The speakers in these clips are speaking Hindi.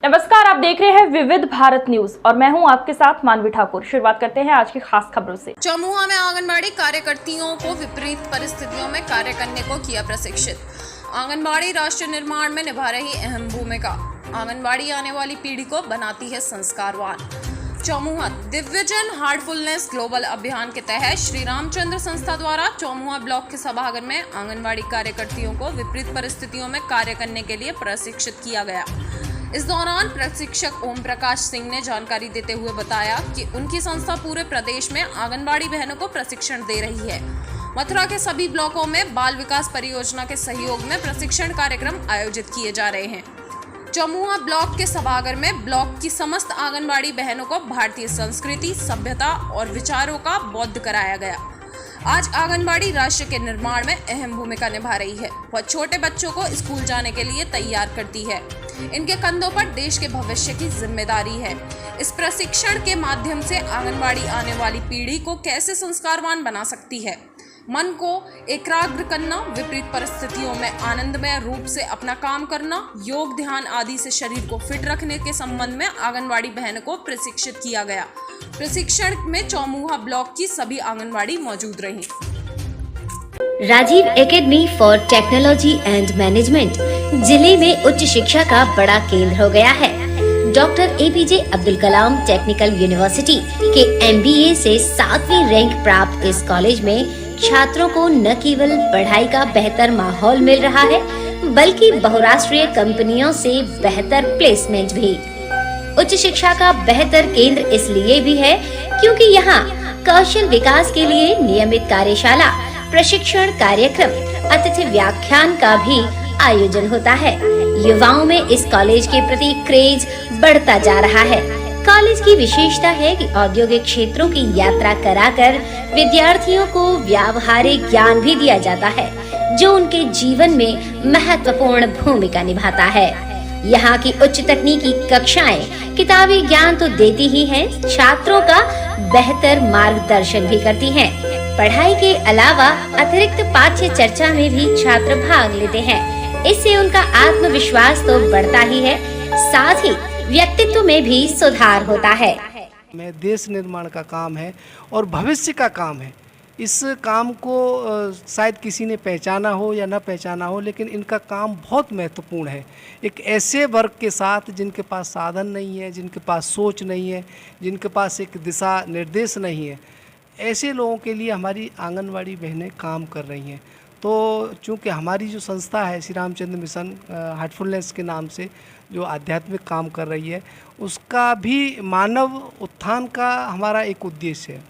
नमस्कार, आप देख रहे हैं विविध भारत न्यूज और मैं हूं आपके साथ मानवी ठाकुर। शुरुआत करते हैं आज की खास खबरों से। चौमुहा में आंगनबाड़ी कार्यकर्तियों को विपरीत परिस्थितियों में कार्य करने को किया प्रशिक्षित। आंगनबाड़ी राष्ट्र निर्माण में निभा रही अहम भूमिका। आंगनबाड़ी आने वाली पीढ़ी को बनाती है संस्कारवान। चौमुहा दिव्यजन हार्टफुलनेस ग्लोबल अभियान के तहत श्री रामचंद्र संस्था द्वारा चौमुहा ब्लॉक के सभागार में आंगनबाड़ी कार्यकर्तियों को विपरीत परिस्थितियों में कार्य करने के लिए प्रशिक्षित किया गया। इस दौरान प्रशिक्षक ओम प्रकाश सिंह ने जानकारी देते हुए बताया कि उनकी संस्था पूरे प्रदेश में आंगनबाड़ी बहनों को प्रशिक्षण दे रही है। मथुरा के सभी ब्लॉकों में बाल विकास परियोजना के सहयोग में प्रशिक्षण कार्यक्रम आयोजित किए जा रहे हैं। चौमुहा ब्लॉक के सभागार में ब्लॉक की समस्त आंगनबाड़ी बहनों को भारतीय संस्कृति, सभ्यता और विचारों का बोध कराया गया। आज आंगनबाड़ी राष्ट्र के निर्माण में अहम भूमिका निभा रही है। वह छोटे बच्चों को स्कूल जाने के लिए तैयार करती है। इनके कंधों पर देश के भविष्य की जिम्मेदारी है। इस प्रशिक्षण के माध्यम से आंगनबाड़ी आने वाली पीढ़ी को कैसे संस्कारवान बना सकती है, मन को एकाग्र करना, विपरीत परिस्थितियों में आनंदमय रूप से अपना काम करना, योग ध्यान आदि से शरीर को फिट रखने के संबंध में आंगनबाड़ी बहनों को प्रशिक्षित किया गया। प्रशिक्षण में चौमुहा ब्लॉक की सभी आंगनबाड़ी मौजूद रहीं। Rajiv academy for technology and management जिले में उच्च शिक्षा का बड़ा केंद्र हो गया है। Doctor APJ Abdul Kalam technical university के एमबीए से 7वीं रैंक प्राप्त इस कॉलेज में छात्रों को न केवल पढ़ाई का बेहतर माहौल मिल रहा है, बल्कि बहुराष्ट्रीय कंपनियों से बेहतर प्लेसमेंट भी। उच्च शिक्षा का बेहतर केंद्र इसलिए भी है क्योंकि यहाँ कौशल विकास के लिए नियमित कार्यशाला, प्रशिक्षण कार्यक्रम, अतिथि व्याख्यान का भी आयोजन होता है। युवाओं में इस कॉलेज के प्रति क्रेज बढ़ता जा रहा है। कॉलेज की विशेषता है कि औद्योगिक क्षेत्रों की यात्रा कराकर विद्यार्थियों को व्यावहारिक ज्ञान भी दिया जाता है, जो उनके जीवन में महत्वपूर्ण भूमिका निभाता है। यहाँ की उच्च तकनीकी कक्षाएं किताबी ज्ञान तो देती ही हैं, छात्रों का बेहतर मार्गदर्शन भी करती हैं। पढ़ाई के अलावा अतिरिक्त पाठ्य चर्चा में भी छात्र भाग लेते हैं। इससे उनका आत्मविश्वास तो बढ़ता ही है, साथ ही व्यक्तित्व में भी सुधार होता है। में देश निर्माण का काम है और भविष्य का काम है। इस काम को शायद किसी ने पहचाना हो या ना पहचाना हो, लेकिन इनका काम बहुत महत्वपूर्ण है। एक ऐसे वर्ग के साथ जिनके पास साधन नहीं है, जिनके पास सोच नहीं है, जिनके पास एक दिशा निर्देश नहीं है, ऐसे लोगों के लिए हमारी आंगनवाड़ी बहनें काम कर रही हैं। तो चूँकि हमारी जो संस्था है श्री रामचंद्र मिशन हार्टफुलनेस के नाम से जो आध्यात्मिक काम कर रही है, उसका भी मानव उत्थान का हमारा एक उद्देश्य है।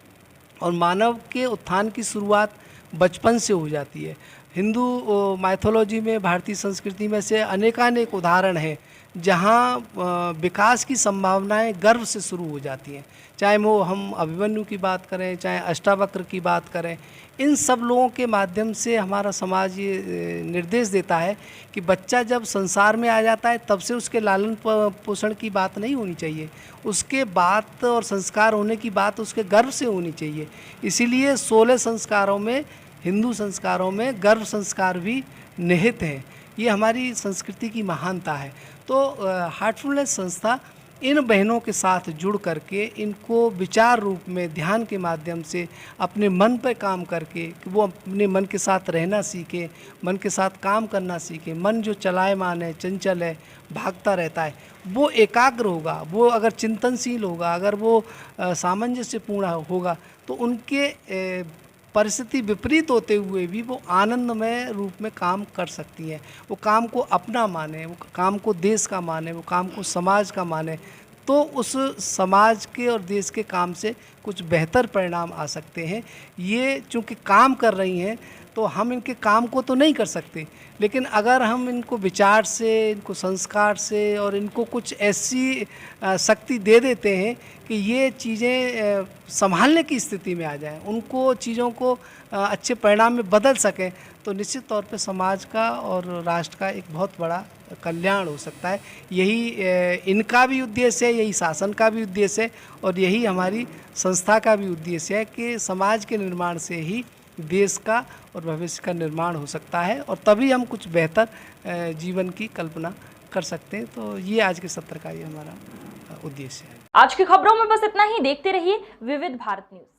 और मानव के उत्थान की शुरुआत बचपन से हो जाती है। हिंदू माइथोलॉजी में, भारतीय संस्कृति में से अनेकानेक उदाहरण हैं जहाँ विकास की संभावनाएं गर्भ से शुरू हो जाती हैं। चाहे वो हम अभिमन्यु की बात करें, चाहे अष्टावक्र की बात करें, इन सब लोगों के माध्यम से हमारा समाज ये निर्देश देता है कि बच्चा जब संसार में आ जाता है तब से उसके लालन पोषण की बात नहीं होनी चाहिए, उसके बात और संस्कार होने की बात उसके गर्भ से होनी चाहिए। इसीलिए 16 संस्कारों में, हिंदू संस्कारों में गर्भ संस्कार भी निहित हैं। ये हमारी संस्कृति की महानता है। तो हार्टफुलनेस संस्था इन बहनों के साथ जुड़ करके इनको विचार रूप में ध्यान के माध्यम से अपने मन पर काम करके कि वो अपने मन के साथ रहना सीखे, मन के साथ काम करना सीखे। मन जो चलायमान है, चंचल है, भागता रहता है, वो एकाग्र होगा। वो अगर चिंतनशील होगा, अगर वो सामंजस्यपूर्ण होगा, तो उनके परिस्थिति विपरीत होते हुए भी वो आनंदमय रूप में काम कर सकती हैं। वो काम को अपना माने, वो काम को देश का माने, वो काम को समाज का माने, तो उस समाज के और देश के काम से कुछ बेहतर परिणाम आ सकते हैं। ये चूँकि काम कर रही हैं तो हम इनके काम को तो नहीं कर सकते, लेकिन अगर हम इनको विचार से, इनको संस्कार से और इनको कुछ ऐसी शक्ति दे देते हैं कि ये चीज़ें संभालने की स्थिति में आ जाएं, उनको चीज़ों को अच्छे परिणाम में बदल सकें, तो निश्चित तौर पे समाज का और राष्ट्र का एक बहुत बड़ा कल्याण हो सकता है। यही इनका भी उद्देश्य है, यही शासन का भी उद्देश्य है और यही हमारी संस्था का भी उद्देश्य है कि समाज के निर्माण से ही देश का और भविष्य का निर्माण हो सकता है और तभी हम कुछ बेहतर जीवन की कल्पना कर सकते हैं। तो ये आज के सत्र का ये हमारा उद्देश्य है। आज की खबरों में बस इतना ही। देखते रहिए विविध भारत न्यूज।